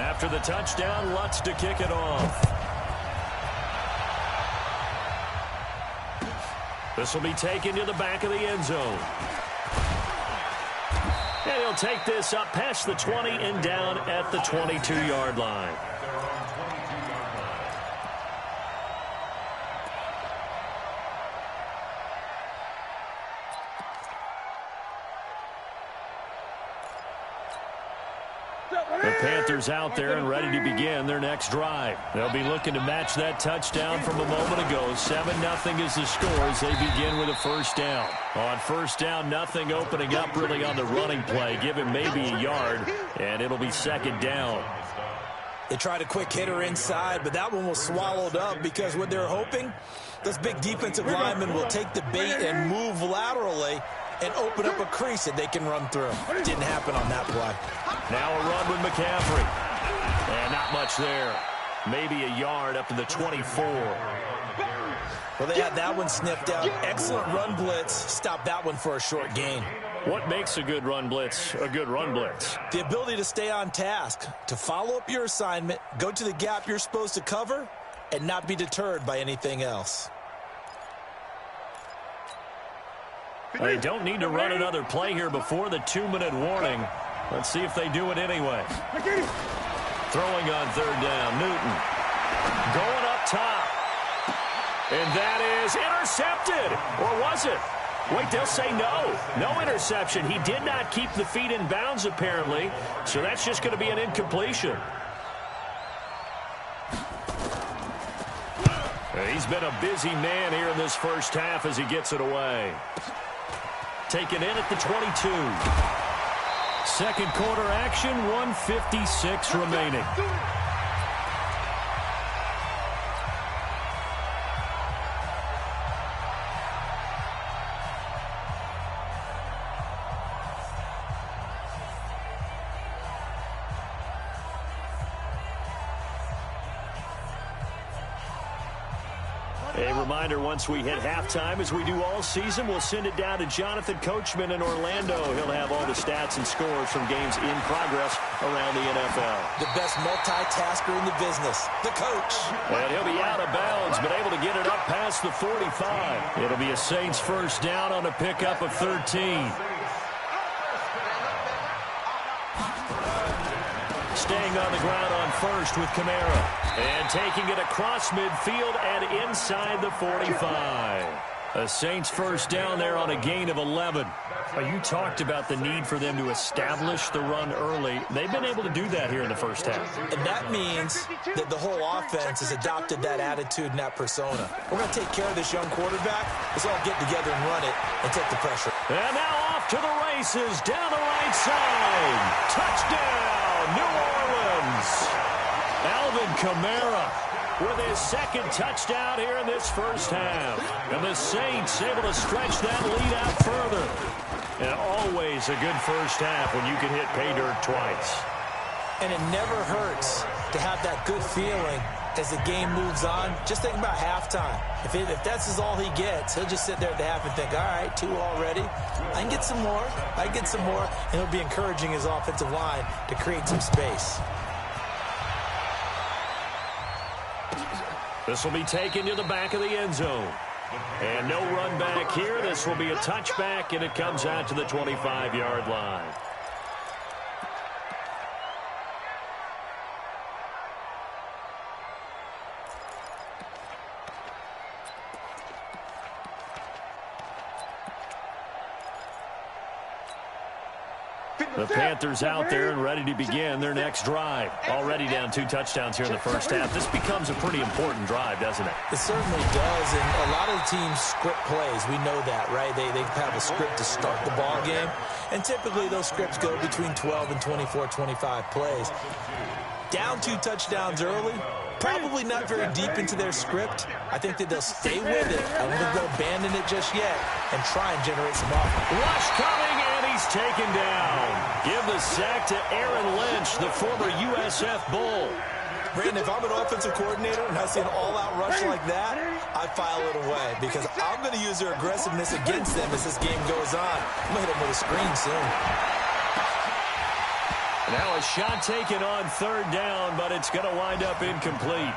After the touchdown, Lutz to kick it off. This will be taken to the back of the end zone. And he'll take this up past the 20 and down at the 22-yard line. The Panthers out there and ready to begin their next drive. They'll be looking to match that touchdown from a moment ago. 7-0 is the score as they begin with a first down. On first down, nothing opening up really on the running play. Give him maybe a yard, and it'll be second down. They tried a quick hitter inside, but that one was swallowed up because what they're hoping, those big defensive linemen will take the bait and move laterally and open up a crease that they can run through. Didn't happen on that play. Now a run with McCaffrey. And not much there. Maybe a yard up to the 24. Well, they had that one sniffed out. Excellent run blitz. Stopped that one for a short gain. What makes a good run blitz a good run blitz? The ability to stay on task, to follow up your assignment, go to the gap you're supposed to cover, and not be deterred by anything else. They don't need to run another play here before the 2-minute warning. Let's see if they do it anyway. Throwing on third down, Newton. Going up top. And that is intercepted. Or was it? Wait, they'll say no. No interception. He did not keep the feet in bounds, apparently. So that's just going to be an incompletion. He's been a busy man here in this first half as he gets it away. Taken in at the 22. Second quarter action, 1:56 remaining. A reminder, once we hit halftime, as we do all season, we'll send it down to Jonathan Coachman in Orlando. He'll have all the stats and scores from games in progress around the NFL. The best multitasker in the business, the coach. And he'll be out of bounds, but able to get it up past the 45. It'll be a Saints first down on a pickup of 13. Staying on the ground on first with Kamara. And taking it across midfield and inside the 45. A Saints first down there on a gain of 11. You talked about the need for them to establish the run early. They've been able to do that here in the first half. And that means that the whole offense has adopted that attitude and that persona. We're going to take care of this young quarterback. Let's all get together and run it and take the pressure. And now off to the races down the right side. Touchdown, New Orleans. Alvin Kamara with his second touchdown here in this first half. And the Saints able to stretch that lead out further. And always a good first half when you can hit pay dirt twice. And it never hurts to have that good feeling as the game moves on. Just think about halftime. If that's all he gets, he'll just sit there at the half and think, all right, 2 already. I can get some more. I can get some more. And he'll be encouraging his offensive line to create some space. This will be taken to the back of the end zone. And no run back here. This will be a touchback, and it comes out to the 25-yard line. The Panthers out there and ready to begin their next drive. Already down 2 touchdowns here in the first half. This becomes a pretty important drive, doesn't it? It certainly does, and a lot of the teams script plays. We know that, right? They have a script to start the ball game, and typically those scripts go between 12 and 24, 25 plays. Down 2 touchdowns early, probably not very deep into their script. I think that they'll stay with it. I don't think they'll abandon it just yet and try and generate some offense. Rush coming, and he's taken down. Give the sack to Aaron Lynch, the former USF Bull. Brandon, if I'm an offensive coordinator and I see an all-out rush like that, I file it away because I'm going to use their aggressiveness against them as this game goes on. I'm going to hit them with a screen soon. Now a shot taken on third down, but it's going to wind up incomplete.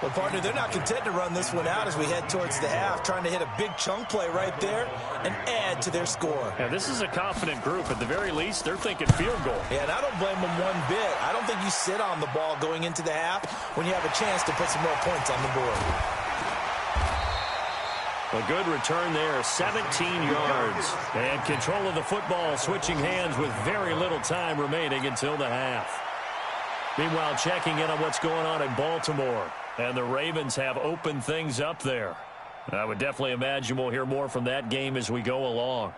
Well, partner, they're not content to run this one out as we head towards the half, trying to hit a big chunk play right there and add to their score. Yeah, this is a confident group. At the very least, they're thinking field goal. Yeah, and I don't blame them one bit. I don't think you sit on the ball going into the half when you have a chance to put some more points on the board. A good return there, 17 yards. And control of the football, switching hands with very little time remaining until the half. Meanwhile, checking in on what's going on in Baltimore. And the Ravens have opened things up there. I would definitely imagine we'll hear more from that game as we go along.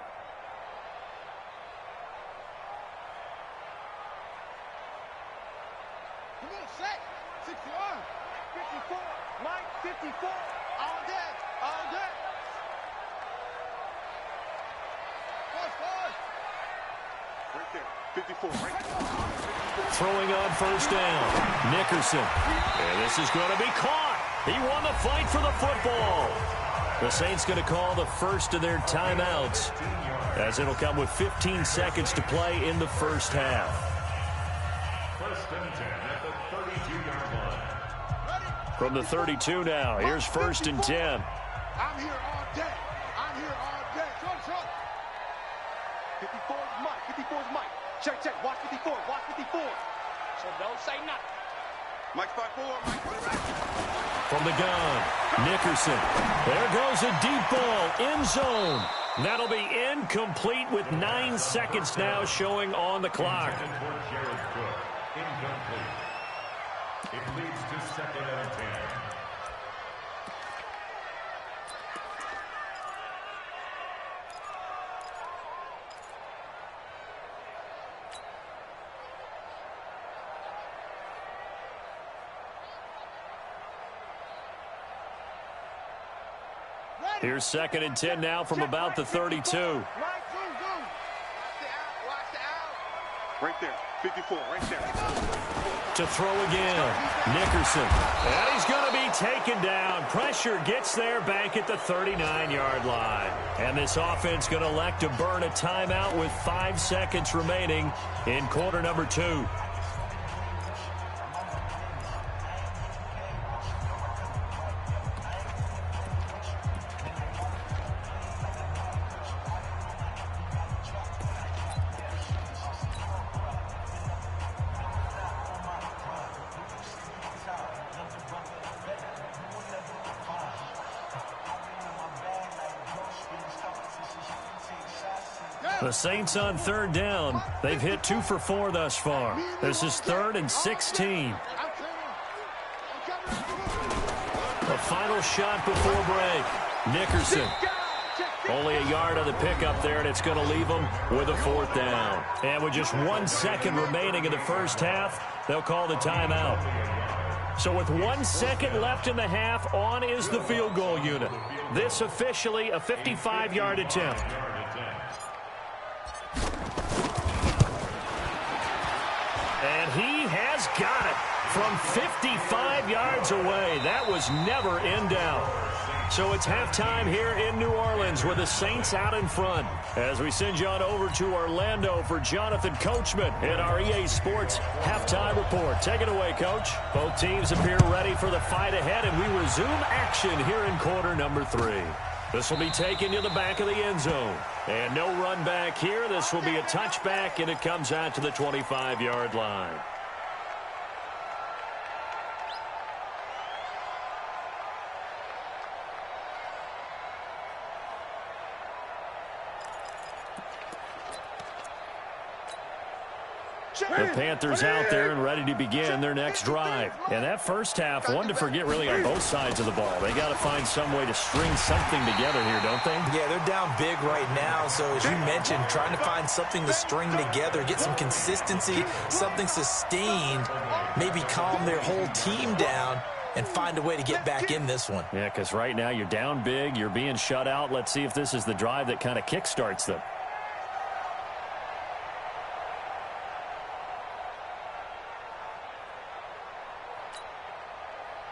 Come on, set. 61. 54. Mike, 54. All day. All day. Right there. 54. Right there. Throwing on first down. Nickerson. And this is going to be caught. He won the fight for the football. The Saints going to call the first of their timeouts, as it'll come with 15 seconds to play in the first half. First and 10 at the 32-yard line. From the 32 now, here's first and 10. I'm here all day. I'm here all day. Show. 54 is Mike. 54 is Mike. Check. Watch 54. Watch 54. So don't say nothing. Mike's 5-4. Mike. From the gun, Nickerson. There goes a deep ball, end zone. That'll be incomplete with 9 seconds now showing on the clock. Incomplete. It leads to second and 10. Here's second and 10 now from about the 32. Watch the out. Right there. 54. Right there. To throw again, Nickerson. And he's going to be taken down. Pressure gets there back at the 39-yard line. And this offense going to elect to burn a timeout with 5 seconds remaining in quarter number 2. The Saints on third down. They've hit 2 for 4 thus far. This is 3rd and 16. The final shot before break. Nickerson. Only a yard on the pickup there, and it's going to leave them with a 4th down. And with just 1 second remaining in the first half, they'll call the timeout. So with 1 second left in the half, on is the field goal unit. This officially a 55-yard attempt. And he has got it from 55 yards away. That was never in doubt. So it's halftime here in New Orleans with the Saints out in front. As we send you on over to Orlando for Jonathan Coachman in our EA Sports Halftime Report. Take it away, Coach. Both teams appear ready for the fight ahead, and we resume action here in quarter number 3. This will be taken to the back of the end zone. And no run back here. This will be a touchback, and it comes out to the 25-yard line. The Panthers out there and ready to begin their next drive. And that first half, one to forget really on both sides of the ball. They got to find some way to string something together here, don't they? Yeah, they're down big right now. So as you mentioned, trying to find something to string together, get some consistency, something sustained, maybe calm their whole team down and find a way to get back in this one. Yeah, because right now you're down big, you're being shut out. Let's see if this is the drive that kind of kickstarts them.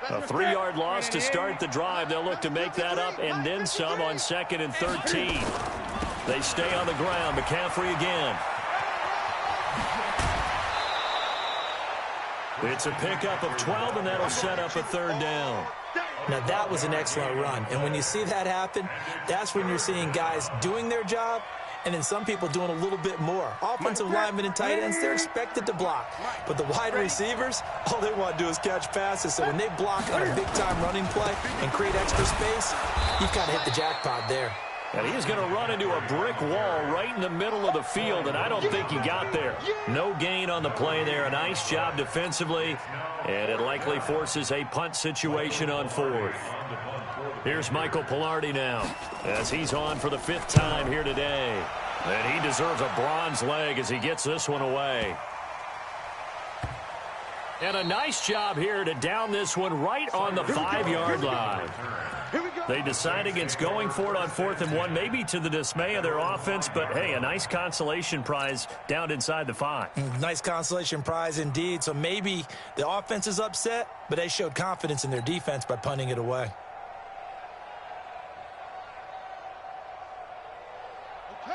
A 3-yard loss to start the drive. They'll look to make that up and then some on 2nd and 13. They stay on the ground. McCaffrey again. It's a pickup of 12, and that'll set up a third down. Now, that was an excellent run. And when you see that happen, that's when you're seeing guys doing their job and then some people doing a little bit more. Offensive linemen and tight ends, they're expected to block. But the wide receivers, all they want to do is catch passes. So when they block on a big-time running play and create extra space, you've got to hit the jackpot there. And he's going to run into a brick wall right in the middle of the field, and I don't think he got there. No gain on the play there. A nice job defensively, and it likely forces a punt situation on fourth. Here's Michael Pilardi now, as he's on for the 5th time here today. And he deserves a bronze leg as he gets this one away. And a nice job here to down this one right on the 5-yard line. They decide against going for it on 4th and 1, maybe to the dismay of their offense, but hey, a nice consolation prize down inside the 5. Nice consolation prize indeed. So maybe the offense is upset, but they showed confidence in their defense by punting it away.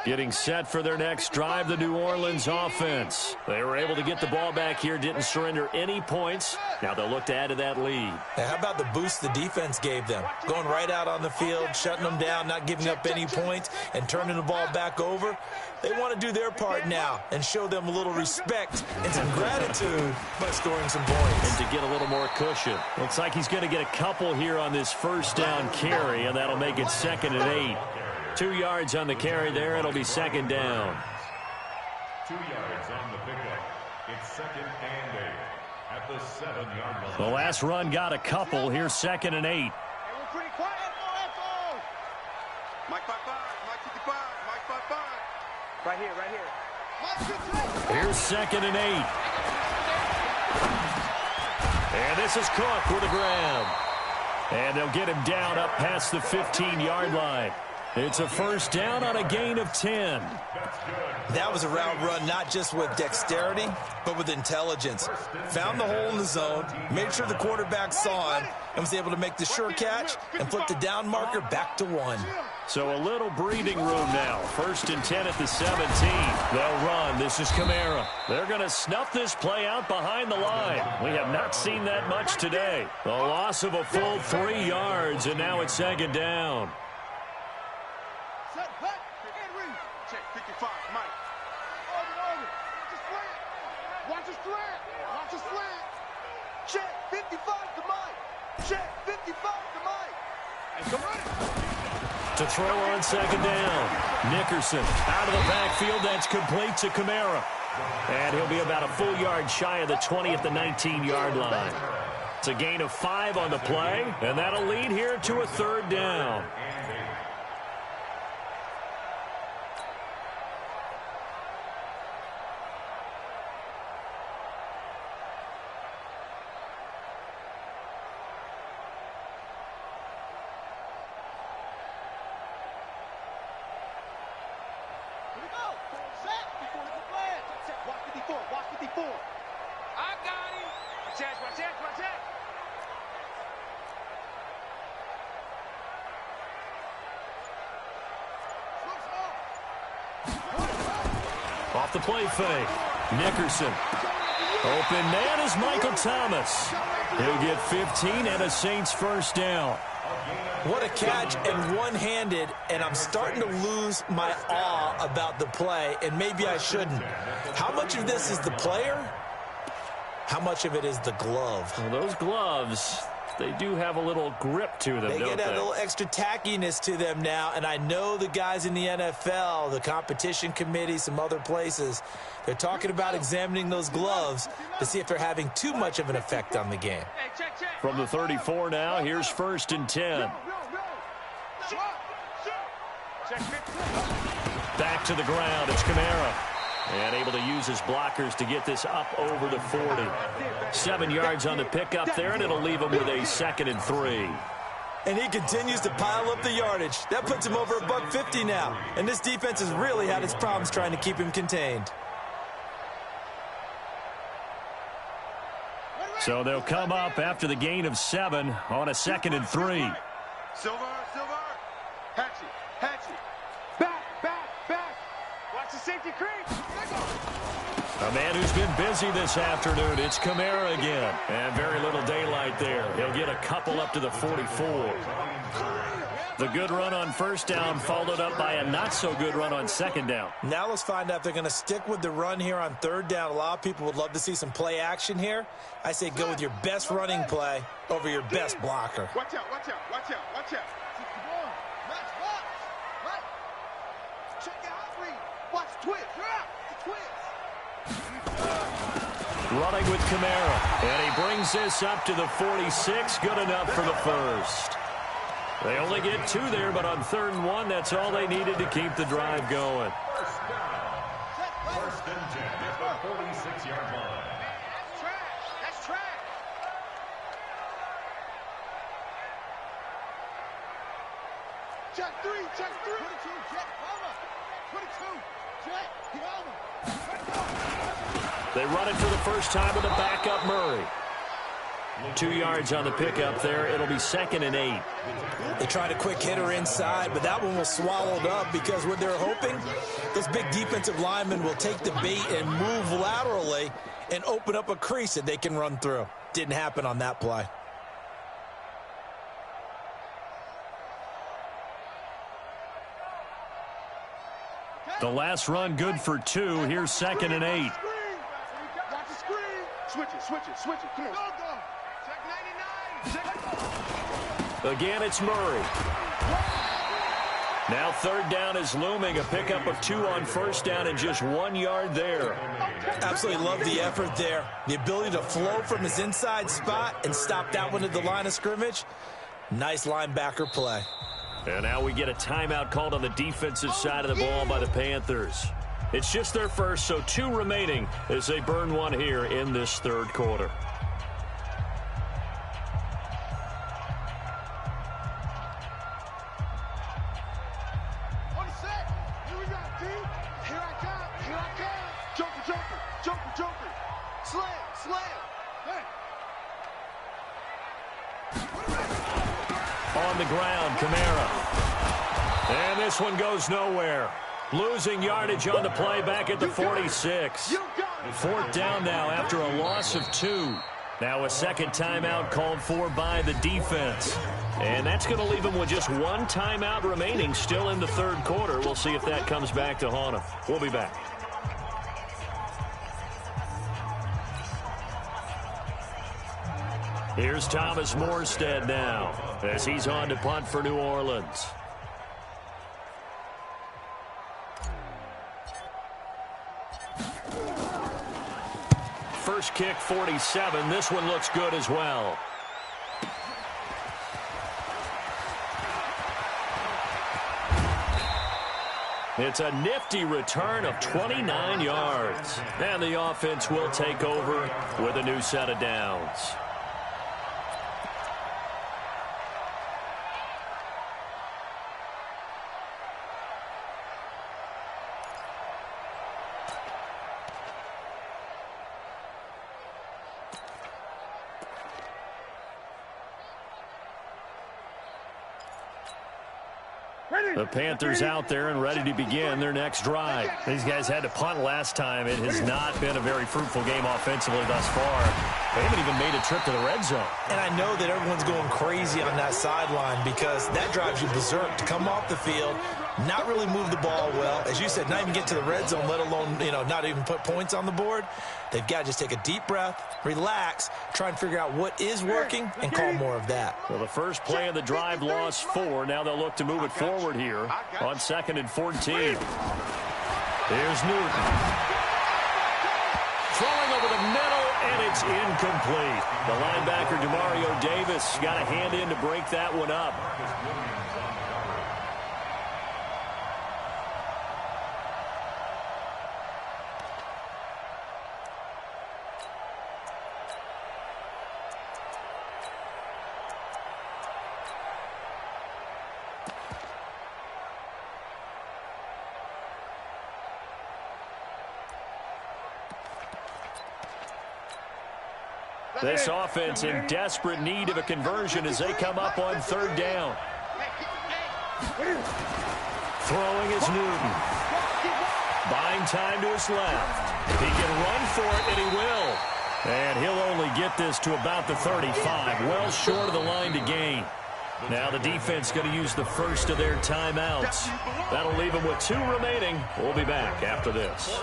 Getting set for their next drive, the New Orleans offense. They were able to get the ball back here, didn't surrender any points. Now they'll look to add to that lead. Now, how about the boost the defense gave them? Going right out on the field, shutting them down, not giving up any points, and turning the ball back over. They want to do their part now and show them a little respect and some gratitude by scoring some points. And to get a little more cushion. Looks like he's going to get a couple here on this first down carry, and that'll make it 2nd and 8. 2 yards on the carry there. It'll be 2nd down. 2 yards on the pickup. It's 2nd and 8 at the 7-yard line. The last run got a couple. Here's 2nd and 8. Hey, we're pretty quiet. Mike 55, Mike 55, Mike 55. Right here, right here. Here's 2nd and 8. And this is Cook with a grab. And they'll get him down up past the 15-yard line. It's a first down on a gain of 10. That was a route run not just with dexterity, but with intelligence. Found the hole in the zone, made sure the quarterback saw him, and was able to make the sure catch and flip the down marker back to 1. So a little breathing room now. 1st and 10 at the 17. They'll run. This is Kamara. They're going to snuff this play out behind the line. We have not seen that much today. A loss of a full 3 yards, and now it's 2nd down. Check 55, Mike. Over. Just slant. Watch a slant. Watch a slant. Check 55 to Mike. Check 55 to Mike. And come running. To throw on 2nd down. Nickerson out of the backfield. That's complete to Kamara. And he'll be about a full yard shy of the 20 at the 19-yard line. It's a gain of 5 on the play, and that'll lead here to a 3rd down. Off the play fake. Nickerson. Open man is Michael Thomas. He'll get 15 and a Saints first down. What a catch and one-handed, and I'm starting to lose my awe about the play, and maybe I shouldn't. How much of this is the player? How much of it is the glove? Well, those gloves, they do have a little grip to them, They don't get they? a little extra tackiness to them now, and I know the guys in the NFL, the competition committee, some other places, they're talking about examining those gloves to see if they're having too much of an effect on the game. From the 34 now, here's 1st and 10. Back to the ground, it's Kamara. And able to use his blockers to get this up over the 40. 7 yards on the pickup there, and it'll leave him with a 2nd and 3. And he continues to pile up the yardage. That puts him over $150 now. And this defense has really had its problems trying to keep him contained. So they'll come up after the gain of 7 on a 2nd and 3. Silver. Hatchet. Back. Watch the safety creep. A man who's been busy this afternoon, it's Kamara again. And very little daylight there. He'll get a couple up to the 44. The good run on first down followed up by a not-so-good run on second down. Now let's find out if they're going to stick with the run here on third down. A lot of people would love to see some play action here. I say go with your best running play over your best blocker. Watch out, watch out, watch out, watch out. Check out, read. Watch twist. Running with Kamara. And he brings this up to the 46. Good enough for the first. They only get 2 there, but on 3rd and 1, that's all they needed to keep the drive going. First and 10 at the 46-yard line. That's track. Check 3, check 3. 22, check, Palmer. 22, check, Palmer. They run it for the first time with a backup Murray. 2 yards on the pickup there. It'll be 2nd and 8. They tried a quick hitter inside, but that one was swallowed up because what they're hoping, this big defensive lineman will take the bait and move laterally and open up a crease that they can run through. Didn't happen on that play. The last run good for 2. Here's 2nd and 8. Watch the screen. Switch it. Come on. Check 99. Again, it's Murray. Now 3rd down is looming. A pickup of 2 on first down and just 1 yard there. Absolutely love the effort there. The ability to flow from his inside spot and stop that one at the line of scrimmage. Nice linebacker play. And now we get a timeout called on the defensive side of the ball by the Panthers. It's just their first, so 2 remaining as they burn 1 here in this 3rd quarter. On the set. Here we go, D. Here I come. Joker. Slam. Hey. On the ground, Kamara. And this one goes nowhere. Losing yardage on the play back at the 46. 4th down now after a loss of 2. Now a second timeout called for by the defense. And that's going to leave them with just 1 timeout remaining still in the 3rd quarter. We'll see if that comes back to haunt them. We'll be back. Here's Thomas Morstead now as he's on to punt for New Orleans. First kick, 47. This one looks good as well. It's a nifty return of 29 yards. And the offense will take over with a new set of downs. The Panthers out there and ready to begin their next drive. These guys had to punt last time. It has not been a very fruitful game offensively thus far. They haven't even made a trip to the red zone. And I know that everyone's going crazy on that sideline because that drives you berserk to come off the field, not really move the ball well. As you said, not even get to the red zone, let alone, not even put points on the board. They've got to just take a deep breath, relax, try and figure out what is working, and call more of that. Well, the first play of the drive lost 4. Now they'll look to move it forward here on 2nd and 14. Here's Newton. Throwing over the middle, and it's incomplete. The linebacker, Demario Davis, got a hand in to break that one up. This offense in desperate need of a conversion as they come up on 3rd down. Throwing is Newton. Buying time to his left. He can run for it, and he will. And he'll only get this to about the 35, well short of the line to gain. Now the defense going to use the first of their timeouts. That'll leave them with 2 remaining. We'll be back after this.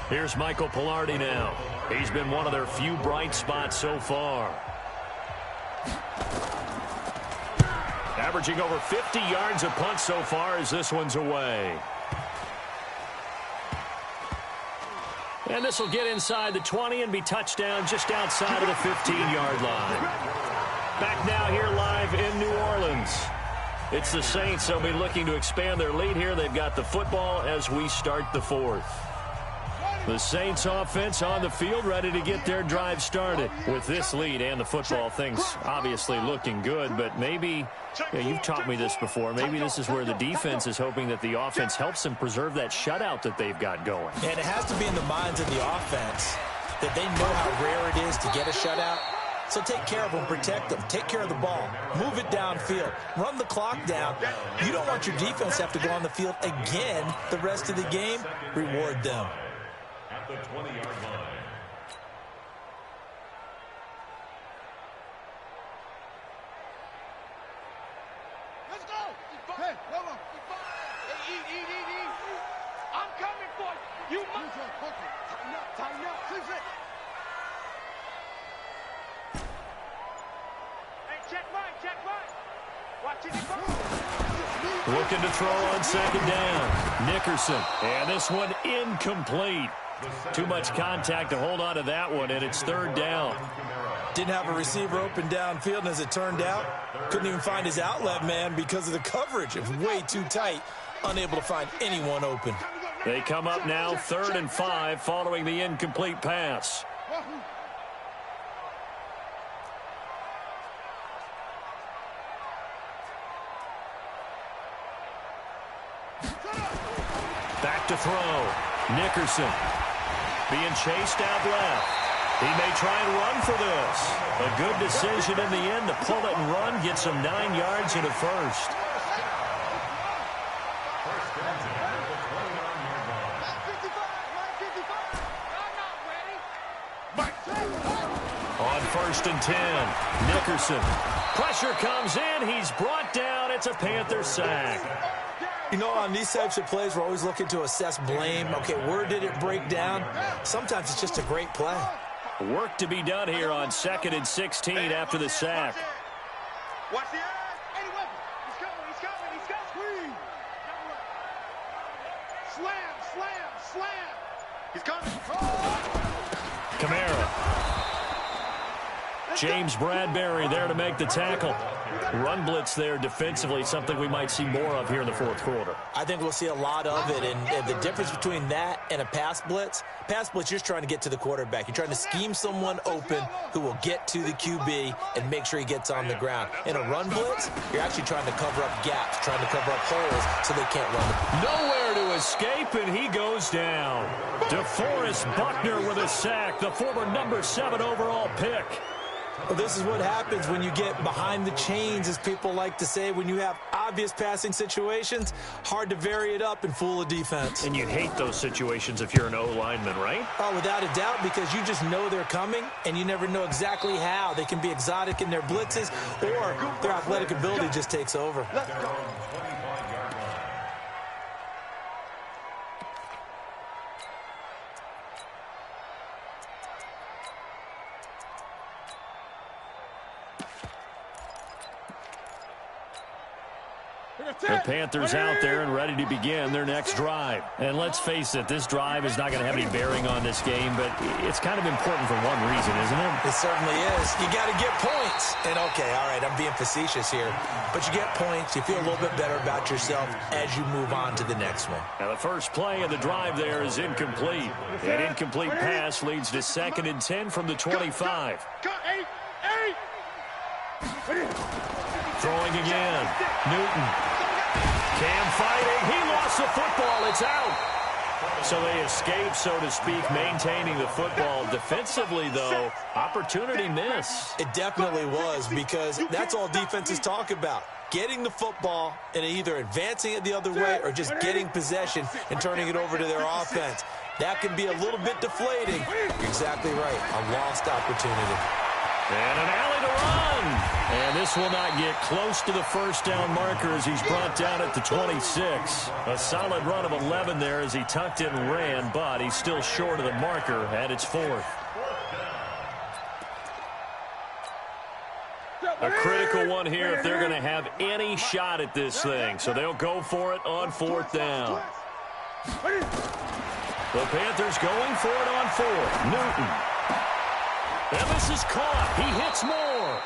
Here's Michael Pilardi now. He's been one of their few bright spots so far. Averaging over 50 yards a punt so far as this one's away. And this will get inside the 20 and be touchdown just outside of the 15-yard line. Back now here live in New Orleans. It's the Saints. They'll be looking to expand their lead here. They've got the football as we start the 4th. The Saints offense on the field, ready to get their drive started. With this lead and the football, things obviously looking good, but maybe, you've taught me this before, maybe this is where the defense is hoping that the offense helps them preserve that shutout that they've got going. And it has to be in the minds of the offense that they know how rare it is to get a shutout. So take care of them, protect them, take care of the ball, move it downfield, run the clock down. You don't want your defense to have to go on the field again the rest of the game. Reward them. At the 20-yard line. Let's go. Hey, hold on. Hey, eat. I'm coming for you. You must. Tighten up. Hey, check right. Watch it. Looking to throw on second down. Nickerson. And this one incomplete. Too much contact to hold on to that one, and it's 3rd down. Didn't have a receiver open downfield, and as it turned out, couldn't even find his outlet man because of the coverage. It was way too tight, unable to find anyone open. They come up now 3rd and 5 following the incomplete pass. Back to throw. Nickerson being chased out left. He may try and run for this. A good decision in the end to pull it and run. Gets him 9 yards and a first. On 1st and 10, Nickerson. Pressure comes in. He's brought down. It's a Panther sack. You know, on these types of plays, we're always looking to assess blame. Okay, where did it break down? Sometimes it's just a great play. Work to be done here on 2nd and 16 after the sack. Watch the eyes. Any weapon. He's coming. Slam. He's coming. Kamara. James Bradbury there to make the tackle. Run blitz there defensively, something we might see more of here in the 4th quarter. I think we'll see a lot of it, and the difference between that and a pass blitz, you're just trying to get to the quarterback. You're trying to scheme someone open who will get to the QB and make sure he gets on the ground. In a run blitz, you're actually trying to cover up gaps, trying to cover up holes so they can't run. Nowhere to escape, and he goes down. DeForest Buckner with a sack, the former number 7 overall pick. Well, this is what happens when you get behind the chains, as people like to say. When you have obvious passing situations, hard to vary it up and fool a defense. And you'd hate those situations if you're an O-lineman, right? Oh, without a doubt, because you just know they're coming, and you never know exactly how. They can be exotic in their blitzes, or their athletic ability just takes over. The Panthers out there and ready to begin their next drive. And let's face it, this drive is not going to have any bearing on this game, but it's kind of important for one reason, isn't it? It certainly is. You got to get points. And, okay, all right, I'm being facetious here. But you get points, you feel a little bit better about yourself as you move on to the next one. Now, the first play of the drive there is incomplete. An incomplete pass leads to 2nd and 10 from the 25. Throwing again. Newton. Cam fighting. He lost the football. It's out. So they escape, so to speak, maintaining the football. Defensively, though, opportunity miss. It definitely was, because that's all defenses talk about. Getting the football and either advancing it the other way or just getting possession and turning it over to their offense. that can be a little bit deflating. You're exactly right. A lost opportunity. And an alley to run. And this will not get close to the first down marker as he's brought down at the 26. A solid run of 11 there as he tucked it and ran, but he's still short of the marker, and it's 4th. A critical one here if they're going to have any shot at this thing. So they'll go for it on 4th down. The Panthers going for it on 4th. Newton. And this is caught. He hits more.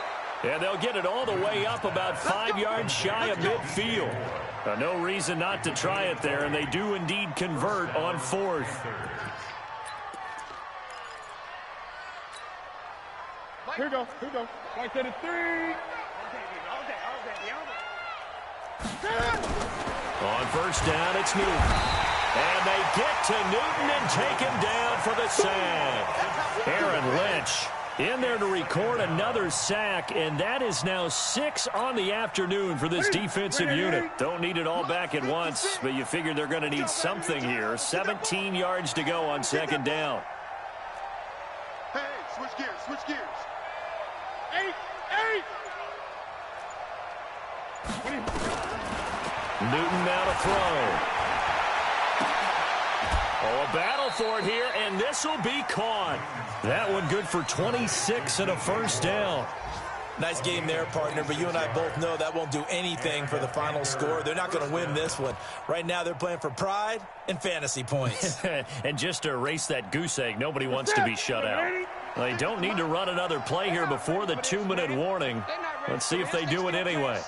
And they'll get it all the way up about 5 yards shy of midfield. No reason not to try it there, and they do indeed convert on 4th. Here we go. Like that is 3. On 1st down, it's Newton. And they get to Newton and take him down for the sack. Aaron Lynch in there to record another sack, and that is now 6 on the afternoon for this defensive unit. Don't need it all back at once, but you figure they're going to need something here. 17 yards to go on 2nd down. Hey, switch gears. 8. Newton now to throw. Oh, a battle for it here, and this will be caught. That one good for 26 and a 1st down. Nice game there, partner, but you and I both know that won't do anything for the final score. They're not going to win this one. Right now, they're playing for pride and fantasy points. And just to erase that goose egg, nobody wants to be shut out. They don't need to run another play here before the 2-minute warning. Let's see if they do it anyway.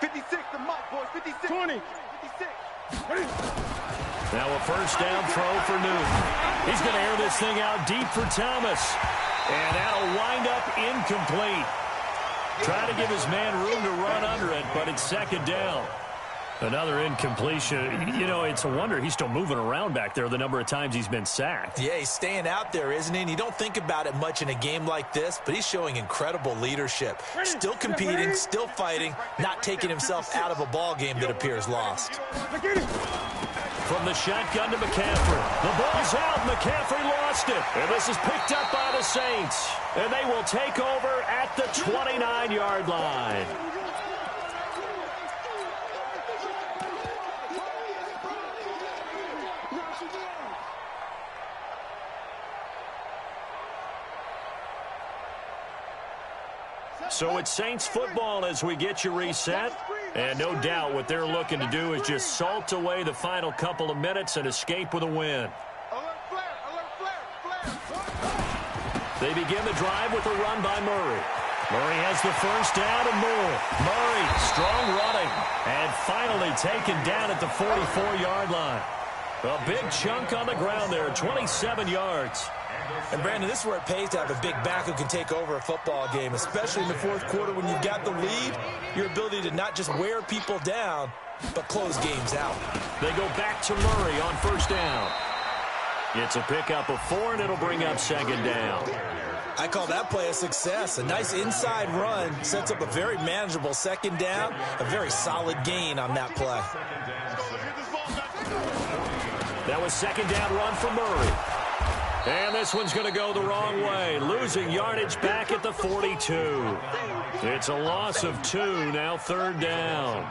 56, the mic, boys. 56. 20. 56. Now a 1st down throw for Newton. He's going to air this thing out deep for Thomas. And that'll wind up incomplete. Trying to give his man room to run under it, but it's 2nd down. Another incompletion. You know, it's a wonder he's still moving around back there the number of times he's been sacked. Yeah, he's staying out there, isn't he? And you don't think about it much in a game like this, but he's showing incredible leadership. Still competing, still fighting, not taking himself out of a ball game that appears lost. From the shotgun to McCaffrey. The ball's out. McCaffrey lost it. And this is picked up by the Saints. And they will take over at the 29-yard line. So it's Saints football as we get you reset. And no doubt what they're looking to do is just salt away the final couple of minutes and escape with a win. They begin the drive with a run by Murray. Murray has the 1st down and more. Murray, strong running, and finally taken down at the 44-yard line. A big chunk on the ground there, 27 yards. And, Brandon, this is where it pays to have a big back who can take over a football game, especially in the 4th quarter when you've got the lead, your ability to not just wear people down, but close games out. They go back to Murray on 1st down. It's a pickup of 4, and it'll bring up 2nd down. I call that play a success. A nice inside run sets up a very manageable 2nd down, a very solid gain on that play. That was 2nd down run for Murray. And this one's going to go the wrong way, losing yardage back at the 42. It's a loss of 2, now 3rd down.